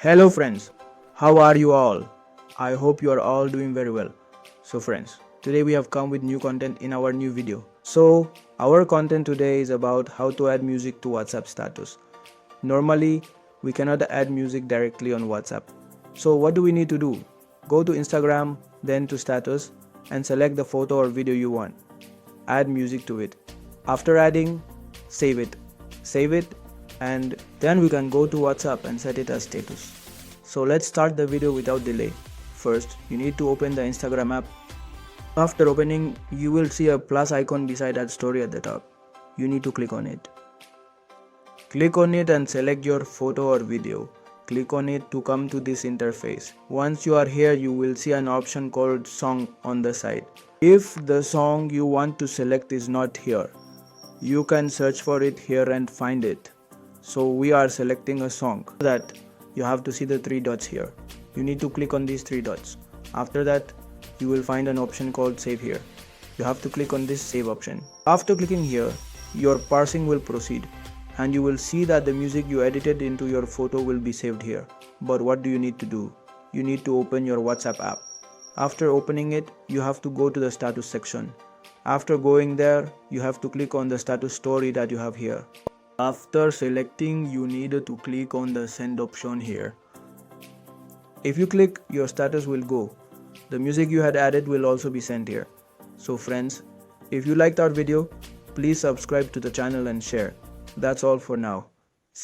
Hello friends, how are you all? I hope you are all doing very well. So friends, today we have come with new content in our new video. So our content today is about how to add music to WhatsApp status. Normally, we cannot add music directly on WhatsApp. So what do we need to do? Go to Instagram, then to status and select the photo or video you want. Add music to it. After adding, save it. Save it and then we can go to WhatsApp and set it as status. So let's start the video without delay. First, you need to open the Instagram app. After opening, you will see a plus icon beside that story at the top. You need to click on it. Click on it and select your photo or video. Click on it to come to this interface. Once you are here, you will see an option called song on the side. If the song you want to select is not here, you can search for it here and find it. So we are selecting a song. That you have to see the three dots here. You need to click on these three dots. After that, you will find an option called save here. You have to click on this save option. After clicking here, your parsing will proceed and you will see that the music you edited into your photo will be saved here. But what do you need to do? You need to open your WhatsApp app. After opening it, you have to go to the status section. After going there, you have to click on the status story that you have here. After selecting, you need to click on the send option here. If you click, your status will go. The music you had added will also be sent here. So friends, if you liked our video, please subscribe to the channel and share. That's all for now.